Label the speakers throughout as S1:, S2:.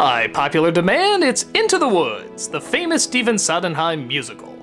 S1: By popular demand, it's Into the Woods, the famous Stephen Sondheim musical.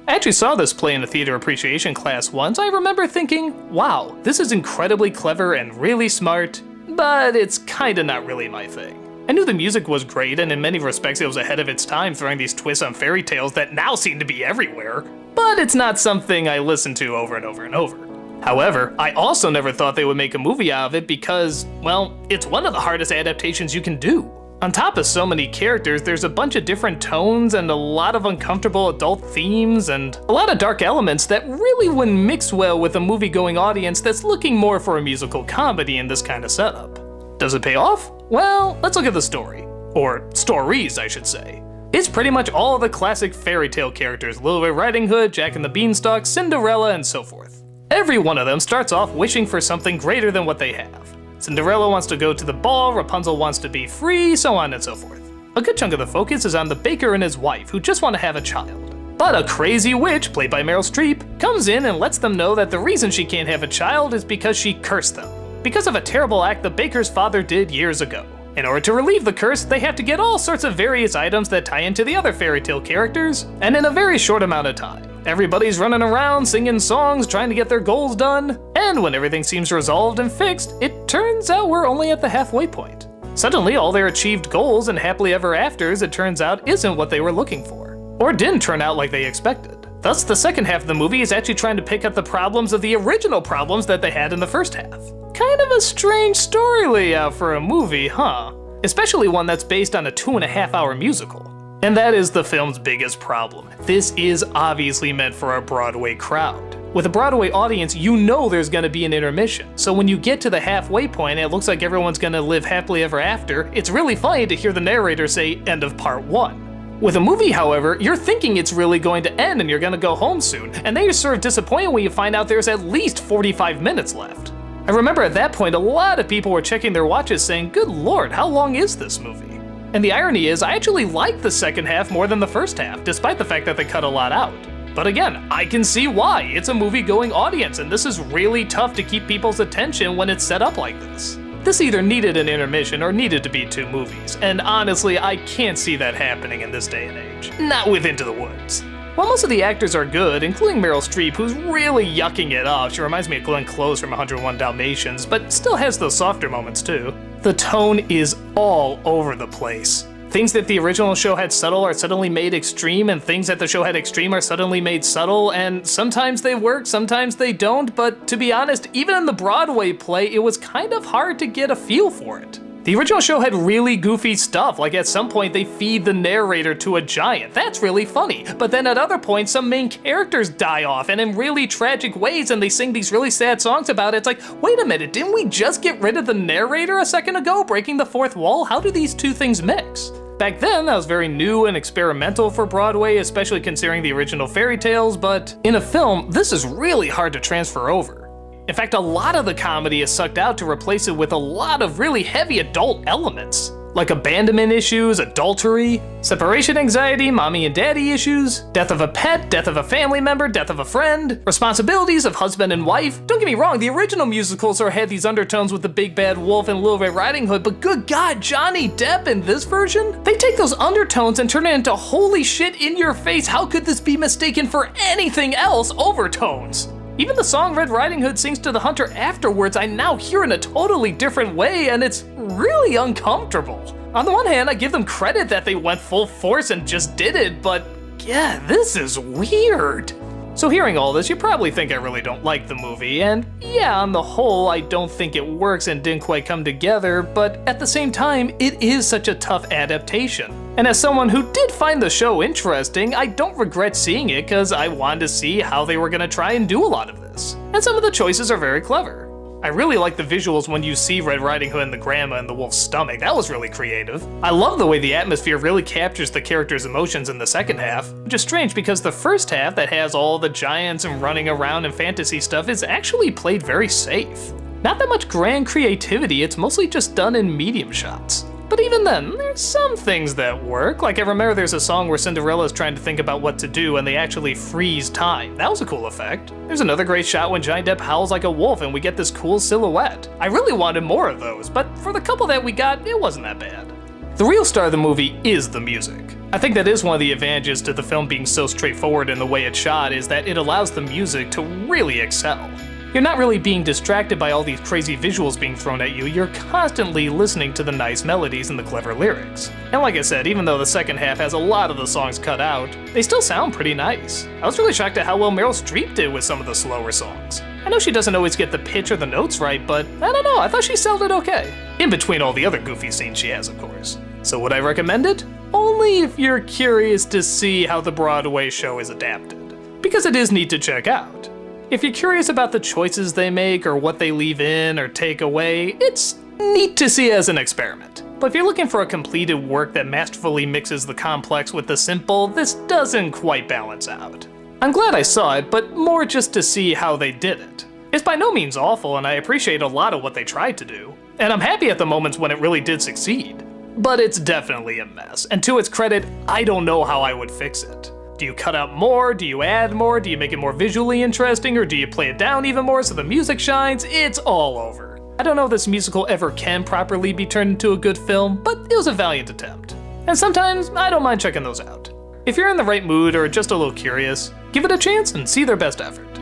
S1: I actually saw this play in a theater appreciation class once. I remember thinking, wow, this is incredibly clever and really smart, but it's kinda not really my thing. I knew the music was great, and in many respects it was ahead of its time, throwing these twists on fairy tales that now seem to be everywhere, but it's not something I listen to over and over and over. However, I also never thought they would make a movie out of it because, well, it's one of the hardest adaptations you can do. On top of so many characters, there's a bunch of different tones and a lot of uncomfortable adult themes and a lot of dark elements that really wouldn't mix well with a movie-going audience that's looking more for a musical comedy in this kind of setup. Does it pay off? Well, let's look at the story. Or stories, I should say. It's pretty much all the classic fairy tale characters: Little Red Riding Hood, Jack and the Beanstalk, Cinderella, and so forth. Every one of them starts off wishing for something greater than what they have. Cinderella wants to go to the ball, Rapunzel wants to be free, so on and so forth. A good chunk of the focus is on the baker and his wife, who just want to have a child. But a crazy witch, played by Meryl Streep, comes in and lets them know that the reason she can't have a child is because she cursed them, because of a terrible act the baker's father did years ago. In order to relieve the curse, they have to get all sorts of various items that tie into the other fairy tale characters, and in a very short amount of time. Everybody's running around singing songs, trying to get their goals done, and when everything seems resolved and fixed, it turns out we're only at the halfway point. Suddenly, all their achieved goals and happily ever afters, it turns out, isn't what they were looking for, or didn't turn out like they expected. Thus, the second half of the movie is actually trying to pick up the problems of the original problems that they had in the first half. Kind of a strange story layout for a movie, huh? Especially one that's based on a 2.5-hour musical. And that is the film's biggest problem. This is obviously meant for a Broadway crowd. With a Broadway audience, you know there's gonna be an intermission. So when you get to the halfway point and it looks like everyone's gonna live happily ever after, it's really funny to hear the narrator say, "End of part 1." With a movie, however, you're thinking it's really going to end and you're gonna go home soon, and then you're sort of disappointed when you find out there's at least 45 minutes left. I remember at that point a lot of people were checking their watches saying, good lord, how long is this movie? And the irony is, I actually liked the second half more than the first half, despite the fact that they cut a lot out. But again, I can see why. It's a movie-going audience, and this is really tough to keep people's attention when it's set up like this. This either needed an intermission or needed to be 2 movies, and honestly, I can't see that happening in this day and age. Not with Into the Woods. While most of the actors are good, including Meryl Streep, who's really yucking it up, she reminds me of Glenn Close from 101 Dalmatians, but still has those softer moments too, the tone is all over the place. Things that the original show had subtle are suddenly made extreme, and things that the show had extreme are suddenly made subtle, and sometimes they work, sometimes they don't, but to be honest, even in the Broadway play, it was kind of hard to get a feel for it. The original show had really goofy stuff, like at some point they feed the narrator to a giant. That's really funny. But then at other points, some main characters die off, and in really tragic ways, and they sing these really sad songs about it. It's like, wait a minute, didn't we just get rid of the narrator a second ago, breaking the fourth wall? How do these two things mix? Back then, that was very new and experimental for Broadway, especially considering the original fairy tales, but in a film, this is really hard to transfer over. In fact, a lot of the comedy is sucked out to replace it with a lot of really heavy adult elements, like abandonment issues, adultery, separation anxiety, mommy and daddy issues, death of a pet, death of a family member, death of a friend, responsibilities of husband and wife. Don't get me wrong, the original musicals had these undertones with the Big Bad Wolf and Little Red Riding Hood, but good God, Johnny Depp in this version? They take those undertones and turn it into holy shit in your face, how could this be mistaken for anything else overtones? Even the song Red Riding Hood sings to the hunter afterwards, I now hear in a totally different way, and it's really uncomfortable. On the one hand, I give them credit that they went full force and just did it, but yeah, this is weird. So hearing all this, you probably think I really don't like the movie, and yeah, on the whole, I don't think it works and didn't quite come together, but at the same time, it is such a tough adaptation. And as someone who did find the show interesting, I don't regret seeing it because I wanted to see how they were gonna try and do a lot of this. And some of the choices are very clever. I really like the visuals when you see Red Riding Hood and the grandma in the wolf's stomach. That was really creative. I love the way the atmosphere really captures the characters' emotions in the second half, which is strange because the first half that has all the giants and running around and fantasy stuff is actually played very safe. Not that much grand creativity, it's mostly just done in medium shots. But even then, there's some things that work. Like I remember there's a song where Cinderella's trying to think about what to do and they actually freeze time. That was a cool effect. There's another great shot when Johnny Depp howls like a wolf and we get this cool silhouette. I really wanted more of those, but for the couple that we got, it wasn't that bad. The real star of the movie is the music. I think that is one of the advantages to the film being so straightforward in the way it's shot, is that it allows the music to really excel. You're not really being distracted by all these crazy visuals being thrown at you, you're constantly listening to the nice melodies and the clever lyrics. And like I said, even though the second half has a lot of the songs cut out, they still sound pretty nice. I was really shocked at how well Meryl Streep did with some of the slower songs. I know she doesn't always get the pitch or the notes right, but I don't know, I thought she sounded okay. In between all the other goofy scenes she has, of course. So would I recommend it? Only if you're curious to see how the Broadway show is adapted, because it is neat to check out. If you're curious about the choices they make or what they leave in or take away, it's neat to see as an experiment. But if you're looking for a completed work that masterfully mixes the complex with the simple, this doesn't quite balance out. I'm glad I saw it, but more just to see how they did it. It's by no means awful, and I appreciate a lot of what they tried to do, and I'm happy at the moments when it really did succeed. But it's definitely a mess, and to its credit, I don't know how I would fix it. Do you cut out more? Do you add more? Do you make it more visually interesting? Or do you play it down even more so the music shines? It's all over. I don't know if this musical ever can properly be turned into a good film, but it was a valiant attempt. And sometimes I don't mind checking those out. If you're in the right mood or just a little curious, give it a chance and see their best effort.